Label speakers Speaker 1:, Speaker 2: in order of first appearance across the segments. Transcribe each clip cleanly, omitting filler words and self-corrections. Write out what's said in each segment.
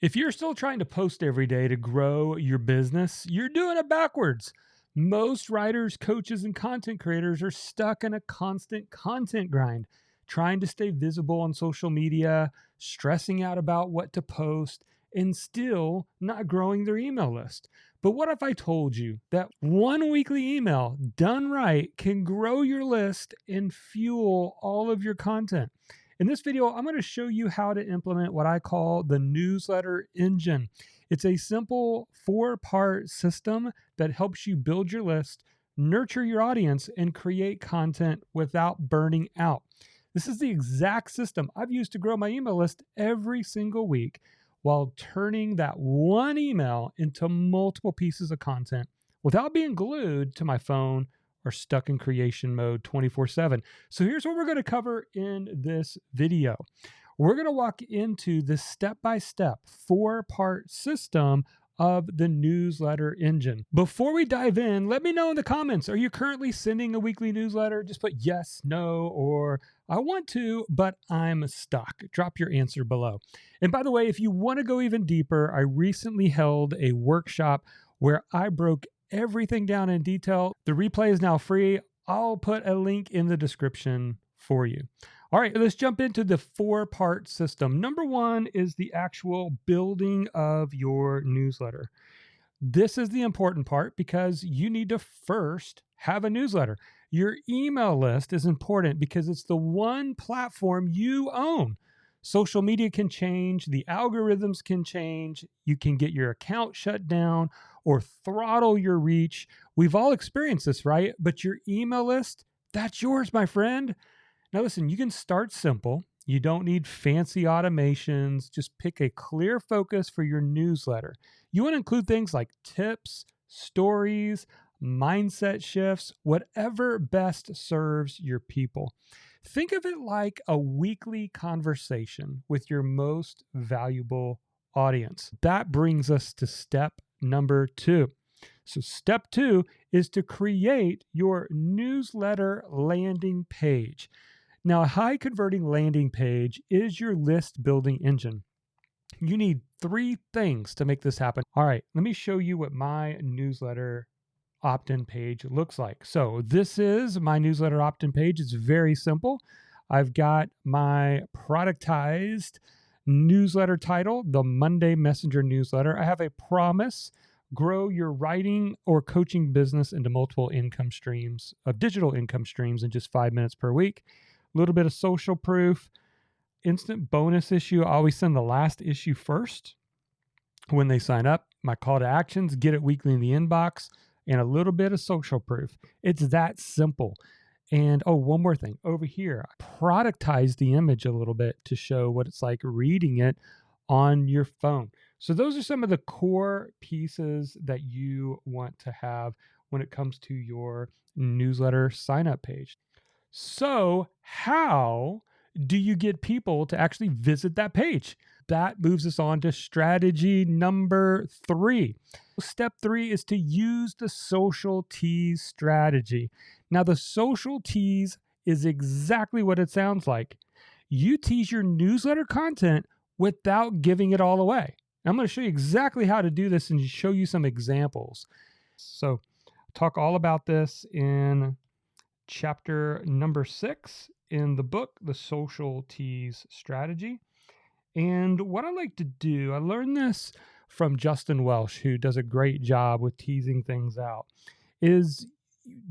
Speaker 1: If you're still trying to post every day to grow your business, you're doing it backwards. Most writers, coaches, and content creators are stuck in a constant content grind, trying to stay visible on social media, stressing out about what to post, and still not growing their email list. But what if I told you that one weekly email done right can grow your list and fuel all of your content? In this video, I'm going to show you how to implement what I call the newsletter engine. It's a simple 4-part system that helps you build your list, nurture your audience, and create content without burning out. This is the exact system I've used to grow my email list every single week while turning that one email into multiple pieces of content without being glued to my phone or stuck in creation mode 24/7. So here's what we're going to cover in this video. We're going to walk into the step-by-step 4-part system of the newsletter engine. Before we dive in, let me know in the comments, are you currently sending a weekly newsletter? Just put yes, no, or I want to, but I'm stuck. Drop your answer below. And by the way, if you want to go even deeper, I recently held a workshop where I broke everything down in detail. The replay is now free. I'll put a link in the description for you. All right, let's jump into the 4-part system. Number one is the actual building of your newsletter. This is the important part because you need to first have a newsletter. Your email list is important because it's the one platform you own. Social media can change, the algorithms can change, you can get your account shut down or throttle your reach. We've all experienced this, right? But your email list, that's yours, my friend. Now listen, you can start simple. You don't need fancy automations. Just pick a clear focus for your newsletter. You want to include things like tips, stories, mindset shifts, whatever best serves your people. Think of it like a weekly conversation with your most valuable audience. That brings us to step number 2. So step 2 is to create your newsletter landing page. Now, a high converting landing page is your list building engine. You need 3 things to make this happen. All right, let me show you what my newsletter opt-in page looks like. So this is my newsletter opt-in page. It's very simple. I've got my productized newsletter title, the Monday Messenger newsletter. I have a promise: grow your writing or coaching business into multiple income streams of digital income streams in just 5 minutes per week. A little bit of social proof, instant bonus issue. I always send the last issue first when they sign up. My call to actions: get it weekly in the inbox, and a little bit of social proof. It's that simple. And oh, one more thing over here, I productize the image a little bit to show what it's like reading it on your phone. So those are some of the core pieces that you want to have when it comes to your newsletter sign up page. So how do you get people to actually visit that page? That moves us on to strategy number 3. Step 3 is to use the social tease strategy. Now, the social tease is exactly what it sounds like. You tease your newsletter content without giving it all away. I'm going to show you exactly how to do this and show you some examples. So, talk all about this in chapter number 6 in the book, The Social Tease Strategy. And what I like to do, I learned this from Justin Welsh, who does a great job with teasing things out, is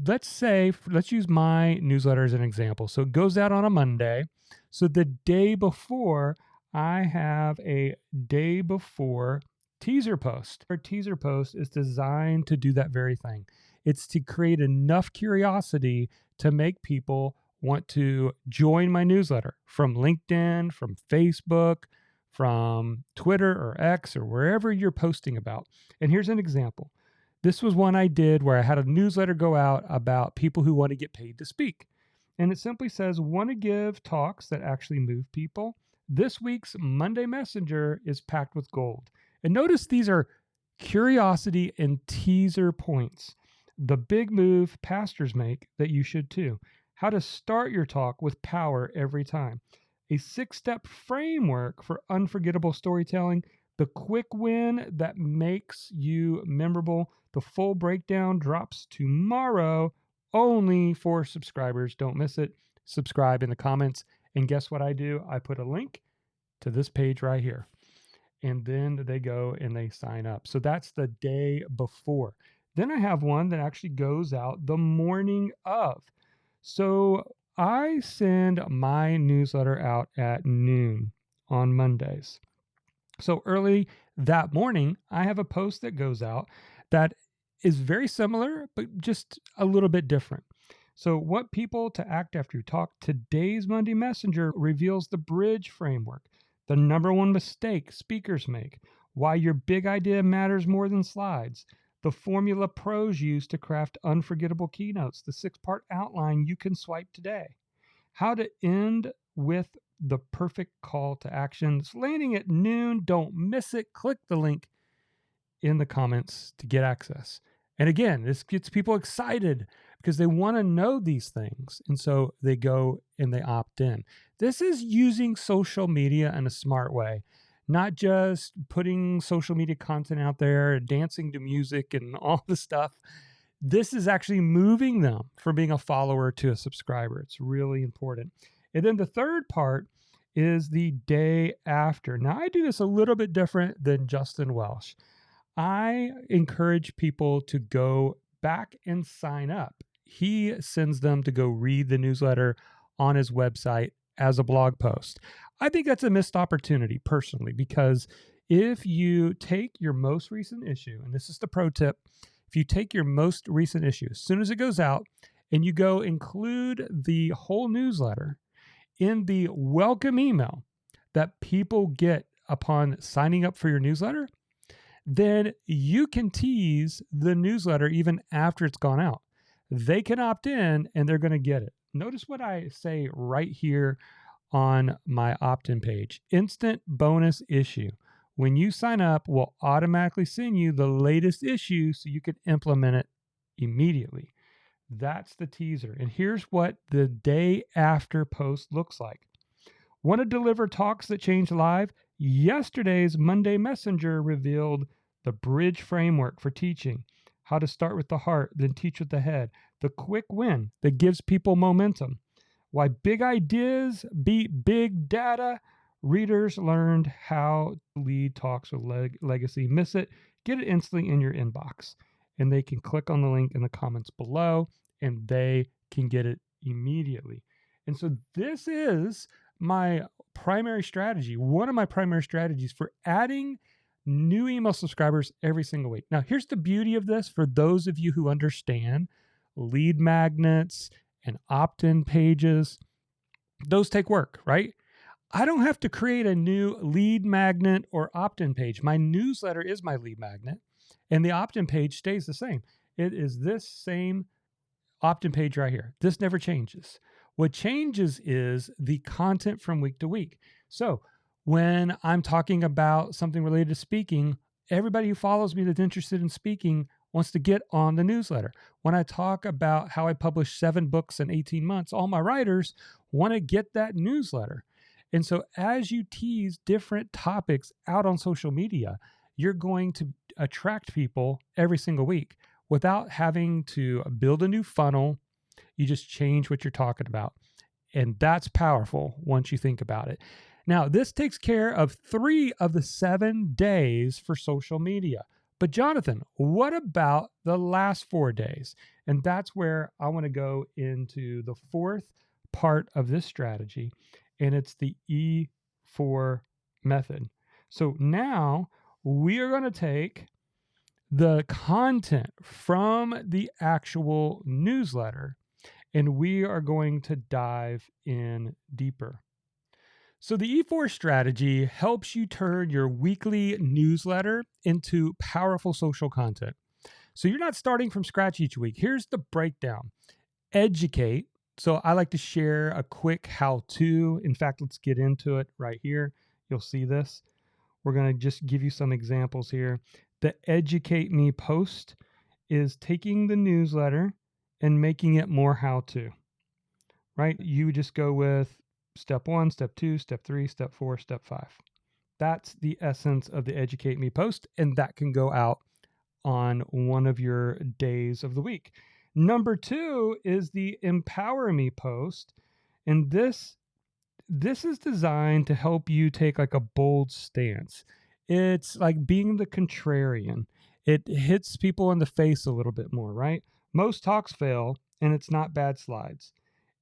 Speaker 1: let's use my newsletter as an example. So it goes out on a Monday. So the day before, I have a day before teaser post. Our teaser post is designed to do that very thing. It's to create enough curiosity to make people want to join my newsletter from LinkedIn, from Facebook, from Twitter or X, or wherever you're posting about. And here's an example. This was one I did where I had a newsletter go out about people who want to get paid to speak. And it simply says, want to give talks that actually move people? This week's Monday Messenger is packed with gold. And notice these are curiosity and teaser points. The big move pastors make that you should too. How to start your talk with power every time. A 6-step framework for unforgettable storytelling, The quick win that makes you memorable. The full breakdown drops tomorrow only for subscribers. Don't miss it. Subscribe in the comments. And guess what I do? I put a link to this page right here. And then they go and they sign up. So that's the day before. Then I have one that actually goes out the morning of. So I send my newsletter out at noon on Mondays. So early that morning, I have a post that goes out that is very similar, but just a little bit different. So, what people to act after you talk. Today's Monday Messenger reveals the bridge framework, the number one mistake speakers make, why your big idea matters more than slides, the formula pros use to craft unforgettable keynotes, the 6-part outline you can swipe today, how to end with the perfect call to action. It's landing at noon. Don't miss it. Click the link in the comments to get access. And again, this gets people excited because they want to know these things. And so they go and they opt in. This is using social media in a smart way, not just putting social media content out there, dancing to music and all the stuff. This is actually moving them from being a follower to a subscriber. It's really important. And then the third part is the day after. Now, I do this a little bit different than Justin Welsh. I encourage people to go back and sign up. He sends them to go read the newsletter on his website as a blog post. I think that's a missed opportunity personally, because if you take your most recent issue, and this is the pro tip, if you take your most recent issue, as soon as it goes out, and you go include the whole newsletter in the welcome email that people get upon signing up for your newsletter, then you can tease the newsletter even after it's gone out. They can opt in and they're going to get it. Notice what I say right here on my opt-in page. Instant bonus issue. When you sign up, we'll automatically send you the latest issue so you can implement it immediately. That's the teaser. And here's what the day after post looks like. Want to deliver talks that change live? Yesterday's Monday Messenger revealed the bridge framework for teaching, how to start with the heart, then teach with the head, the quick win that gives people momentum, why big ideas beat big data. Readers learned how to lead talks with legacy. Miss it? Get it instantly in your inbox. And they can click on the link in the comments below and they can get it immediately. And so this is my primary strategy, one of my primary strategies for adding new email subscribers every single week. Now, here's the beauty of this for those of you who understand lead magnets and opt-in pages. Those take work, right? I don't have to create a new lead magnet or opt-in page. My newsletter is my lead magnet, and the opt-in page stays the same. It is this same opt-in page right here. This never changes. What changes is the content from week to week. So when I'm talking about something related to speaking, everybody who follows me that's interested in speaking wants to get on the newsletter. When I talk about how I published 7 books in 18 months, all my writers want to get that newsletter. And so as you tease different topics out on social media, you're going to attract people every single week without having to build a new funnel. You just change what you're talking about. And that's powerful once you think about it. Now, this takes care of 3 of the 7 days for social media. But Jonathan, what about the last 4 days? And that's where I want to go into the 4th part of this strategy, and it's the E4 method. So now we are going to take the content from the actual newsletter, and we are going to dive in deeper. So the E4 strategy helps you turn your weekly newsletter into powerful social content. So you're not starting from scratch each week. Here's the breakdown. Educate. So I like to share a quick how-to. In fact, let's get into it right here. You'll see this. We're going to just give you some examples here. The Educate Me post is taking the newsletter and making it more how-to, right? You just go with step 1, step 2, step 3, step 4, step 5. That's the essence of the Educate Me post, and that can go out on one of your days of the week. Number two is the Empower Me post. And this is designed to help you take like a bold stance. It's like being the contrarian. It hits people in the face a little bit more, right? Most talks fail, and it's not bad slides.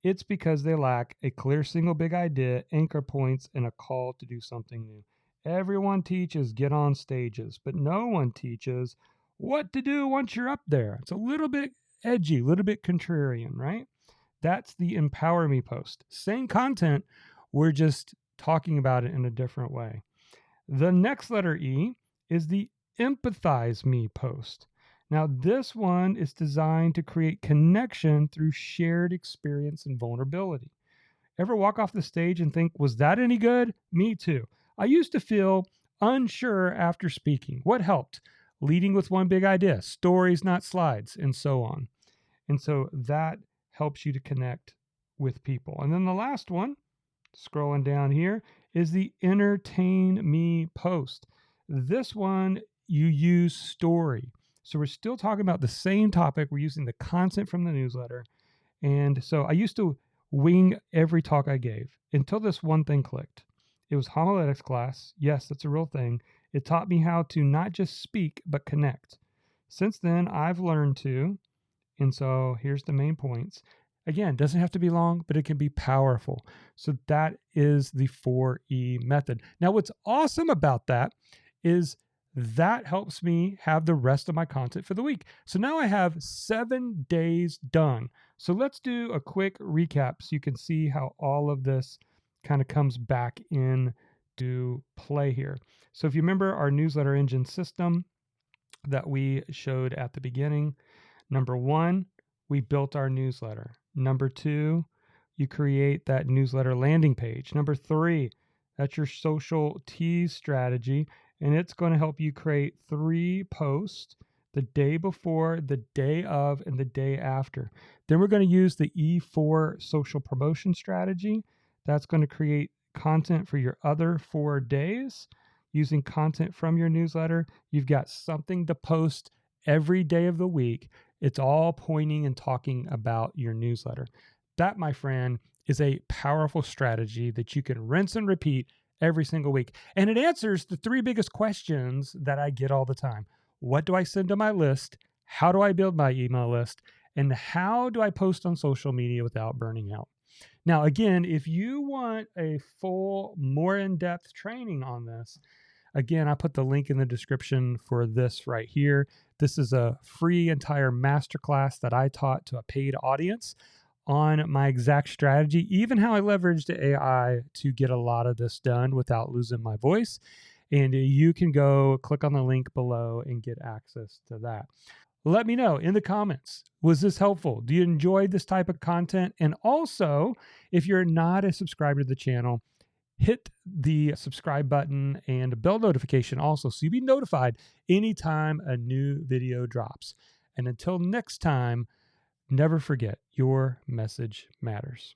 Speaker 1: It's because they lack a clear single big idea, anchor points, and a call to do something new. Everyone teaches get on stages, but no one teaches what to do once you're up there. It's a little bit edgy, a little bit contrarian, right? That's the Empower Me post. Same content, we're just talking about it in a different way. The next letter E is the Empathize Me post. Now, this one is designed to create connection through shared experience and vulnerability. Ever walk off the stage and think, was that any good? Me too. I used to feel unsure after speaking. What helped? Leading with one big idea, stories, not slides, and so on. And so that helps you to connect with people. And then the last one, scrolling down here, is the Entertain Me post. This one, you use story. So we're still talking about the same topic. We're using the content from the newsletter. And so I used to wing every talk I gave until this one thing clicked. It was homiletics class. Yes, that's a real thing. It taught me how to not just speak, but connect. Since then, I've learned to, and so here's the main points. Again, doesn't have to be long, but it can be powerful. So that is the 4E method. Now, what's awesome about that is that helps me have the rest of my content for the week. So now I have 7 days done. So let's do a quick recap so you can see how all of this kind of comes back in to play here. So if you remember our newsletter engine system that we showed at the beginning, number one, we built our newsletter. Number two, you create that newsletter landing page. Number three, that's your social tease strategy, and it's going to help you create 3 posts the day before, the day of, and the day after. Then we're going to use the E4 social promotion strategy. That's going to create content for your other 4 days. Using content from your newsletter, you've got something to post every day of the week. It's all pointing and talking about your newsletter. That, my friend, is a powerful strategy that you can rinse and repeat every single week. And it answers the 3 biggest questions that I get all the time. What do I send to my list? How do I build my email list? And how do I post on social media without burning out? Now, again, if you want a full, more in-depth training on this, again, I put the link in the description for this right here. This is a free entire masterclass that I taught to a paid audience on my exact strategy, even how I leveraged AI to get a lot of this done without losing my voice. And you can go click on the link below and get access to that. Let me know in the comments. Was this helpful? Do you enjoy this type of content? And also, if you're not a subscriber to the channel, hit the subscribe button and bell notification also so you'll be notified anytime a new video drops. And until next time, never forget your message matters.